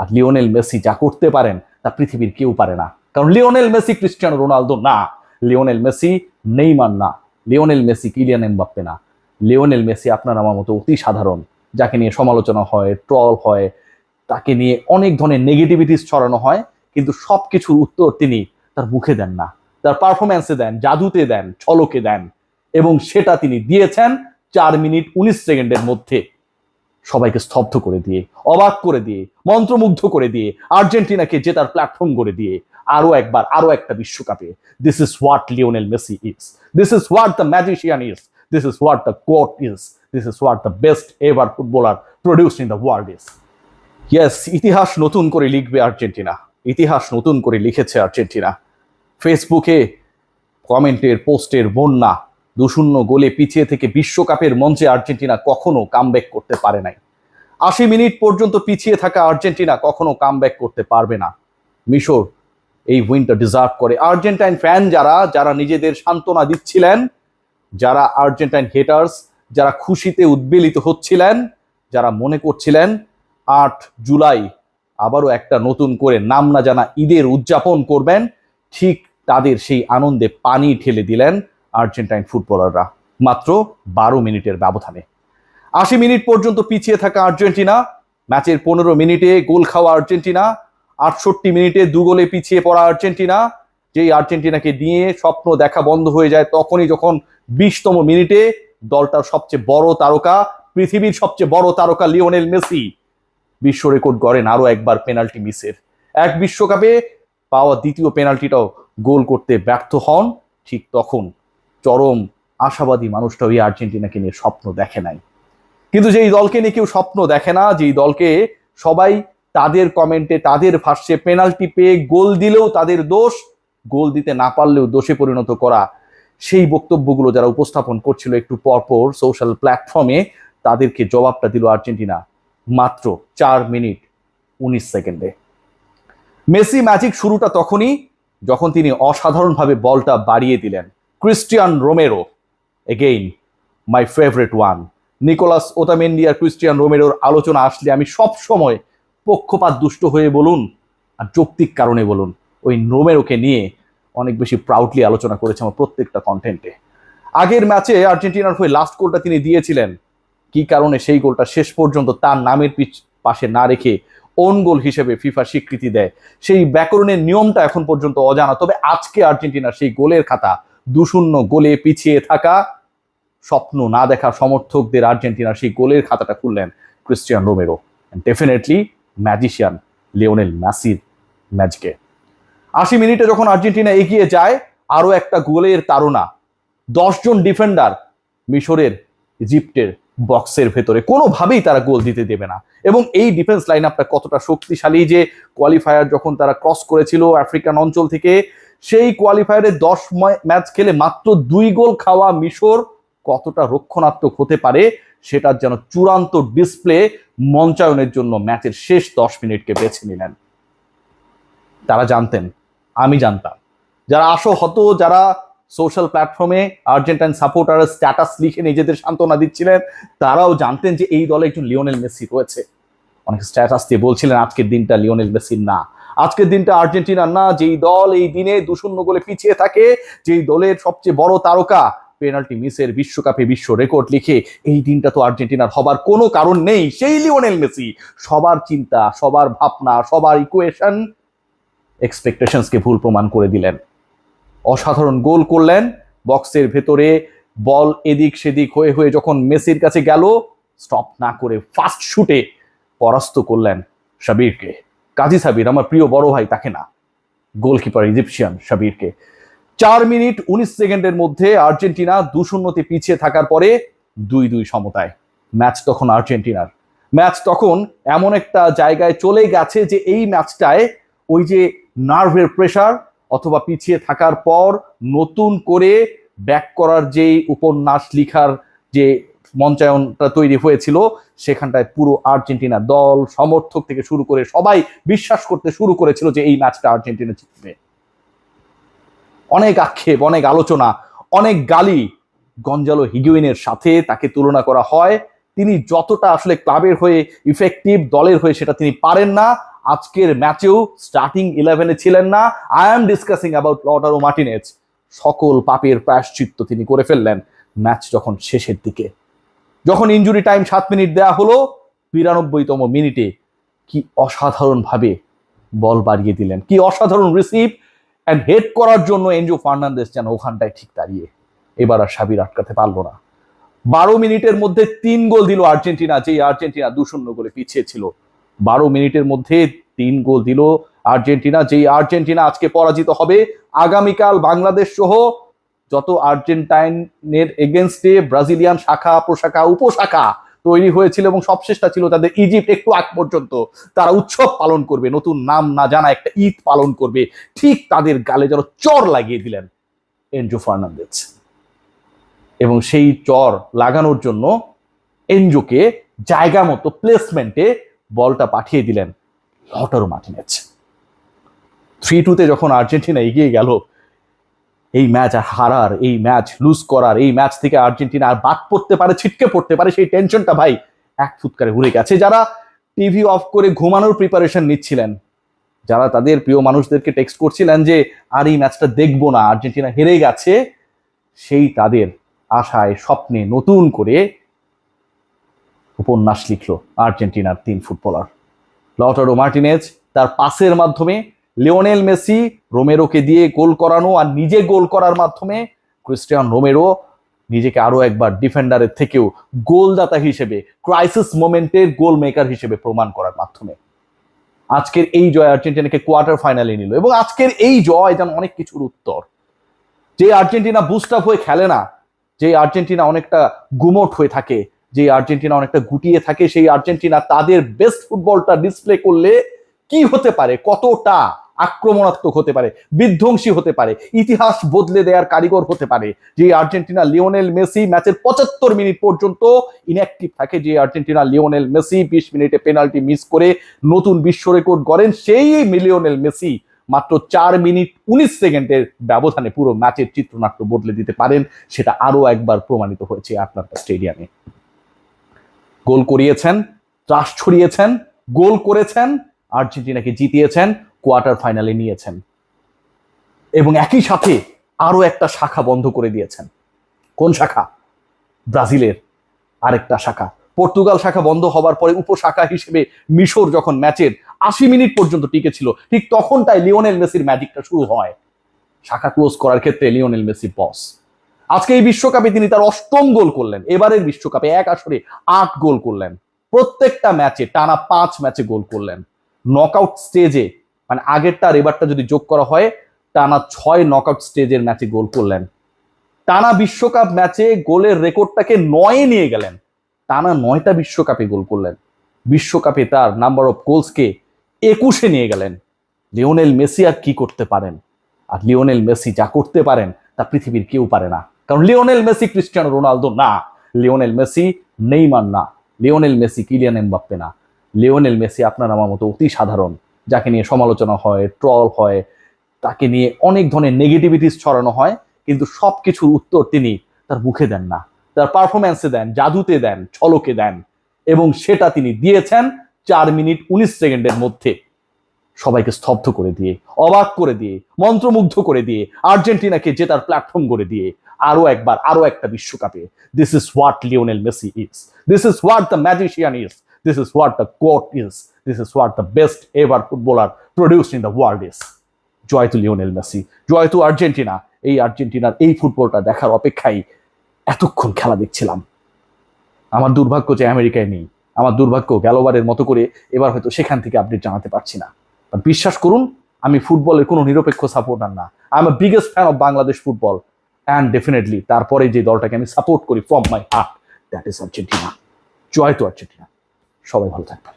আর Lionel Messi যা করতে পারেন তা পৃথিবীর কেউ পারে না। কারণ লিওনেল মেসি ক্রিস্টিয়ানো রোনালদো না, লিওনেল মেসি নেইমার না, লিওনেল মেসি কিলিয়ান এমবাপ্পে না। লিওনেল মেসি আপনার আমার মতো অতি সাধারণ, যাকে নিয়ে সমালোচনা হয়, ট্রল হয়, তাকে নিয়ে অনেক ধরনের নেগেটিভিটিস ছড়ানো হয়, কিন্তু সবকিছুর উত্তর তিনি তার মুখে দেন না, তার পারফরমেন্সে দেন, জাদুতে দেন, ছলকে দেন, এবং সেটা তিনি দিয়েছেন 4 মিনিট 19 সেকেন্ডের মধ্যে, সবাইকে স্তব্ধ করে দিয়ে, অবাক করে দিয়ে, মন্ত্রমুগ্ধ করে দিয়ে, আর্জেন্টিনাকে জেতার প্ল্যাটফর্ম করে দিয়ে আরো একটা বিশ্বকাপে। This is what Lionel Messi is, this is what the magician is, this is what the god is, this is what the best ever footballer produced in the world is. Yes, ইতিহাস নতুন করে লিখবে Argentina, ইতিহাস নতুন করে লিখেছে Argentina. ফেসবুকে কমেন্টের পোস্টের বন্যা, 2-0 গোলে পিছিয়ে থেকে বিশ্বকাপের মঞ্চে আর্জেন্টিনা কখনো কামব্যাক করতে পারে নাই। 80 মিনিট পর্যন্ত পিছিয়ে থাকা আর্জেন্টিনা কখনো কামব্যাক করতে পারবে না। মিশর এই উইনটা ডিজার্ভ করে। আর্জেন্টাইন ফ্যান যারা নিজেদের সান্ত্বনা দিচ্ছিলেন, যারা আর্জেন্টাইন হেটার্স, যারা খুশিতে উদ্বেলিত হচ্ছিলেন, যারা মনে করছিলেন 8 জুলাই আবারও একটা নতুন করে নাম না জানা ঈদের উদযাপন করবেন, ঠিক তাদের সেই আনন্দে পানি ঠেলে দিলেন আর্জেন্টাইন ফুটবলাররা মাত্র 12 মিনিটের ব্যবধানে। 80 মিনিট পর্যন্ত পিছিয়ে থাকা আর্জেন্টিনা, ম্যাচের 15 মিনিটে গোল খাওয়া আর্জেন্টিনা, 68 মিনিটে 2 গোলে পিছিয়ে পড়া আর্জেন্টিনা, যেই আর্জেন্টিনাকে নিয়ে স্বপ্ন দেখা বন্ধ হয়ে যায় তখনই যখন 20তম মিনিটে দলটার সবচেয়ে বড় তারকা, পৃথিবীর সবচেয়ে বড় তারকা লিওনেল মেসি বিশ্ব রেকর্ড গড়েন আরো একবার পেনাল্টি মিসের। এক বিশ্বকাপে পাওয়া দ্বিতীয় পেনাল্টিটাও গোল করতে ব্যর্থ হন। ঠিক তখন চরম আশাবাদী মানুষটা ওই আর্জেন্টিনাকে নিয়ে স্বপ্ন দেখে নাই। কিন্তু যেই দলকে নিয়ে কেউ স্বপ্ন দেখে না, যেই দলকে সবাই তাদের কমেন্টে, তাদের ভাষ্যে পেনাল্টি পেয়ে গোল দিলেও তাদের দোষ, গোল দিতে না পারলেও দোষে পরিণত করা, সেই বক্তব্যগুলো যারা উপস্থাপন করছিল একটু পরপর সোশ্যাল প্ল্যাটফর্মে, তাদেরকে জবাবটা দিল আর্জেন্টিনা মাত্র 4 মিনিট 19 সেকেন্ডে। মেসি ম্যাজিক শুরুটা তখনই যখন তিনি অসাধারণভাবে বলটা বাড়িয়ে দিলেন। Cristian Romero, again my favourite one. Nicolas Otamendi আর ক্রিস্টিয়ান রোমেরোর আলোচনা আসলে আমি সব সময় পক্ষপাত দুষ্ট হয়ে বলুন আর যৌক্তিক কারণে বলুন, ওই রোমেরোকে নিয়ে অনেক বেশি প্রাউডলি আলোচনা করেছে আমার প্রত্যেকটা কন্টেন্টে। আগের ম্যাচে আর্জেন্টিনার হয়ে লাস্ট গোলটা তিনি দিয়েছিলেন, কি কারণে সেই গোলটা শেষ পর্যন্ত তার নামের পাশে না রেখে ওন গোল হিসেবে ফিফা স্বীকৃতি দেয়, সেই ব্যাকরণের নিয়মটা এখন পর্যন্ত অজানা। তবে আজকে আর্জেন্টিনার সেই গোলের খাতা, 2-0 গোলে পিছিয়ে থাকা, স্বপ্ন না দেখা সমর্থকদের আর্জেন্টিনার সেই গোলের খাতাটা খুললেন Cristian Romero. Definitely magician Lionel মেসির ম্যাজিকে। 80 মিনিটে যখন আর্জেন্টিনা এগিয়ে যায়, আরো একটা গোলের তাড়না। 10 জন ডিফেন্ডার মিশরের, ইজিপ্টের বক্সের ভেতরে, কোনোভাবেই তারা গোল দিতে দেবে না। এবং এই ডিফেন্স লাইন আপটা কতটা শক্তিশালী, যে কোয়ালিফায়ার যখন তারা ক্রস করেছিল আফ্রিকান অঞ্চল থেকে, সেই কোয়ালিফায়ারে 10 ম্যাচ খেলে মাত্র 2 গোল খাওয়া মিশর কতটা রক্ষণাত্মক হতে পারে, সেটার যেন চূড়ান্ত ডিসপ্লে মঞ্চায়নের জন্য ম্যাচের শেষ 10 মিনিটকে বেছে নিলেন। তারা জানতেন, আমি জানতাম, যারা আশাহত, যারা সোশ্যাল প্ল্যাটফর্মে আর্জেন্টাইন সাপোর্টার স্ট্যাটাস লিখে নিজেদের সান্ত্বনা দিচ্ছিলেন, তারাও জানতেন যে এই দলে একজন লিওনেল মেসি রয়েছে। অনেক স্ট্যাটাস দিয়ে বলছিলেন আজকের দিনটা লিওনেল মেসির না, আজকের দিনটা আর্জেন্টিনার না। যেই দল এই দিনে 2-0 গোলে পিছিয়ে থাকে, যেই দলের সবচেয়ে বড় তারকা পেনাল্টি মিসের বিশ্বকাপে বিশ্ব রেকর্ড লিখে, এই দিনটা তো আর্জেন্টিনার হবার কোনো কারণ নেই। সেই লিওনেল মেসি সবার চিন্তা, সবার ভাবনা, সবার ইকুয়েশন, এক্সপেকটেশনসকে ভুল প্রমাণ করে দিলেন। অসাধারণ গোল করলেন, বক্সের ভেতরে বল এদিক সেদিক হয়ে হয়ে যখন মেসির কাছে গেল, স্টপ না করে ফাস্ট শুটে পরাস্ত করলেন শাবিরকে। কাজী সাবির, আমার প্রিয় বড় ভাই, তাকে না, গোলকিপার ইজিপশিয়ান শাবিরকে। 4 মিনিট 19 সেকেন্ডের মধ্যে আর্জেন্টিনা 2-0 পিছিয়ে থাকার পরে 2-2 সমতায়। ম্যাচ তখন আর্জেন্টিনার, ম্যাচ তখন এমন একটা জায়গায় চলে গেছে যে এই ম্যাচটায় ওই যে নার্ভের প্রেসার অথবা পিছিয়ে থাকার পর নতুন করে ব্যাক করার যে উপন্যাস লিখার যে মঞ্চায়নটা তৈরি হয়েছিল, সেখানটায় পুরো আর্জেন্টিনা দল, সমর্থক থেকে শুরু করে সবাই বিশ্বাস করতে শুরু করেছিল যে এই ম্যাচটা আর্জেন্টিনা জিতবে। অনেক আক্ষেপ, অনেক আলোচনা, অনেক গালি গঞ্জালো হিগুয়েইনের সাথে তাকে তুলনা করা হয়। তিনি যতটা আসলে ক্লাবের হয়ে ইফেক্টিভ, দলের হয়ে সেটা তিনি পারেন না। আজকের ম্যাচেও স্টার্টিং 11-এ ছিলেন না। I M discussing about Lautaro Martinez. সকল পাপের প্রায়শ্চিত্ত তিনি করে ফেললেন ম্যাচ যখন শেষের দিকে, যখন ইনজুরি টাইম 7 মিনিট দেয়া হলো, 92তম মিনিটে কি অসাধারণভাবে বল বাড়িয়ে দিলেন, কি অসাধারণ রিসিভ অ্যান্ড হেড করার জন্য এনজো ফার্নান্দেজ যেন ওখানটায় ঠিক দাঁড়িয়ে। এবার আর সাবির আটকাতে পারলো না। 12 মিনিটের মধ্যে 3 গোল দিল আর্জেন্টিনা, যেই আর্জেন্টিনা 2-0 গোলে পিছিয়ে ছিল। 12 মিনিটের মধ্যে 3 গোল দিল আর্জেন্টিনা, যেই আর্জেন্টিনা আজকে পরাজিত হবে। আগামীকাল বাংলাদেশ সহ যত আর্জেন্টাইনের এগেনস্টে ব্রাজিলিয়ান শাখা প্রশাখা উপশাখা তৈরি হয়েছিল এবং সবশেষটা ছিল তাদের ইজিপ্ট, একটু আগ পর্যন্ত তারা উৎসব পালন করবে, নতুন নাম না জানা একটা ঈদ পালন করবে, ঠিক তাদের গালে যেন চর লাগিয়ে দিলেন এনজো ফার্নান্দেজ। এবং সেই চর লাগানোর জন্য এনজোকে জায়গা মতো প্লেসমেন্টে বলটা পাঠিয়ে দিলেন লটারো মার্টিনেজ। 3-2-তে যখন আর্জেন্টিনা এগিয়ে গেল, এই ম্যাচ হারার, এই ম্যাচ লুজ করার, এই ম্যাচ থেকে আর্জেন্টিনা আর বাদ পড়তে পারে, ছিটকে পড়তে পারে, সেই টেনশনটা ভাই এক ফুৎকারে উড়ে গেছে। যারা টিভি অফ করে ঘুমানোর প্রিপারেশন নিচ্ছিলেন, যারা তাদের প্রিয় মানুষদেরকে টেক্সট করছিলেন যে আর এই ম্যাচটা দেখবো না, আর্জেন্টিনা হেরে গেছে, সেই তাদের আশায় স্বপ্নে নতুন করে উপন্যাস লিখলো আর্জেন্টিনার 3 ফুটবলার। লটারো মার্টিনেজ তার পাসের মাধ্যমে, লিওনেল মেসি রোমেরোকে দিয়ে গোল করানো আর নিজে গোল করার মাধ্যমে ক্রিস্টিয়ান রোমেরো নিজেকে আরো একবার ডিফেন্ডারের থেকেও গোলদাতা হিসেবে, ক্রাইসিস মোমেন্টের গোল মেকার হিসেবে প্রমাণ করার মাধ্যমে আজকের এই জয় আর্জেন্টিনাকে কোয়ার্টার ফাইনালে নিল। এবং আজকের এই জয় যেন অনেক কিছুর উত্তর। যে আর্জেন্টিনা বুস্ট আপ হয়ে খেলে না, যে আর্জেন্টিনা অনেকটা গুমোট হয়ে থাকে, যে আর্জেন্টিনা অনেকটা গুটিয়ে থাকে, সেই আর্জেন্টিনা তাদের বেস্ট ফুটবলটা ডিসপ্লে করলে কি হতে পারে, কতটা আক্রমণাত্মক হতে পারে, বিধ্বংসী হতে পারে, ইতিহাস বদলে দেওয়ার কারিগর হতে পারে। যে আর্জেন্টিনা লিওনেল মেসি ম্যাচের 75 মিনিট পর্যন্ত ইনঅ্যাক্টিভ থাকে, যে আর্জেন্টিনা লিওনেল মেসি 20 মিনিটে পেনাল্টি মিস করে নতুন বিশ্ব রেকর্ড গড়েন, সেই লিওনেল মেসি মাত্র 4 মিনিট 19 সেকেন্ডের ব্যবধানে পুরো ম্যাচের চিত্রনাট্য বদলে দিতে পারেন। সেটা আরো একবার প্রমাণিত হয়েছে আটলান্টা স্টেডিয়ামে। গোল করিয়েছেন, ত্রাস ছড়িয়েছেন, গোল করেছেন, আর্জেন্টিনাকে জিতিয়েছেন, কোয়ার্টার ফাইনালে নিয়েছেন এবং একই সাথে আরো একটা শাখা বন্ধ করে দিয়েছেন। কোন শাখা? ব্রাজিলের আরেকটা শাখা। পর্তুগাল শাখা বন্ধ হবার পরে উপশাখা হিসেবে মিশর যখন ম্যাচের 80 মিনিট পর্যন্ত টিকে ছিল, ঠিক তখনটাই লিওনেল মেসির ম্যাজিকটা শুরু হয়। শাখা ক্লোজ করার ক্ষেত্রে লিওনেল মেসি বস। আজকে এই বিশ্বকাপে তিনি তার 8ম গোল করলেন। এবারের বিশ্বকাপে এক আসরে 8 গোল করলেন, প্রত্যেকটা ম্যাচে টানা 5 ম্যাচে গোল করলেন। নকআউট স্টেজে, মানে আগেরটা আর এবারটা যদি যোগ করা হয়, টানা 6 নকআউট স্টেজের ম্যাচে গোল করলেন। টানা বিশ্বকাপ ম্যাচে গোলের রেকর্ডটাকে 9-এ নিয়ে গেলেন। টানা 9টা বিশ্বকাপে গোল করলেন। বিশ্বকাপে তার নাম্বার অফ গোলসকে 21-এ নিয়ে গেলেন। লিওনেল মেসি আর কি করতে পারেন? আর লিওনেল মেসি যা করতে পারেন তা পৃথিবীর কেউ পারে না। কারণ লিওনেল মেসি ক্রিস্টিয়ানো রোনালদো না, লিওনেল মেসি নেইমার না, লিওনেল মেসি কিলিয়ান এমবাপ্পে না। লিওনেল মেসি আপনার আমার মতো অতি সাধারণ, যাকে নিয়ে সমালোচনা হয়, ট্রল হয়, তাকে নিয়ে অনেক ধরনের নেগেটিভিটিস ছড়ানো হয়, কিন্তু সবকিছুর উত্তর তিনি তার মুখে দেন না, তার পারফরম্যান্সে দেন, জাদুতে দেন, ছলকে দেন। এবং সেটা তিনি দিয়েছেন 4 মিনিট 19 সেকেন্ডের মধ্যে, সবাইকে স্তব্ধ করে দিয়ে, অবাক করে দিয়ে, মন্ত্রমুগ্ধ করে দিয়ে, আর্জেন্টিনাকে জেতার প্ল্যাটফর্ম করে দিয়ে আরো একবার আরো একটা বিশ্বকাপে। This is what Lionel Messi is, this is what the magician is, this is what the god is, this is what the best ever footballer produced in the world is. Joy to Lionel Messi, joy to Argentina. এই আর্জেন্টিনার এই ফুটবলটা দেখার অপেক্ষায় এতক্ষণ খেলা দেখছিলাম। আমার দুর্ভাগ্য যে আমেরিকায় নেই, আমার দুর্ভাগ্য গেলবারের মতো করে এবার হয়তো সেখান থেকে আপডেট জানাতে পারছি না। বিশ্বাস করুন, আমি ফুটবলের কোনো নিরপেক্ষ সাপোর্টার না। I am a biggest fan of Bangladesh football and definitely তারপরে যে দলটাকে আমি সাপোর্ট করি from my heart, that is Argentina. Joy to Argentina. সবাই ভালো থাকবেন।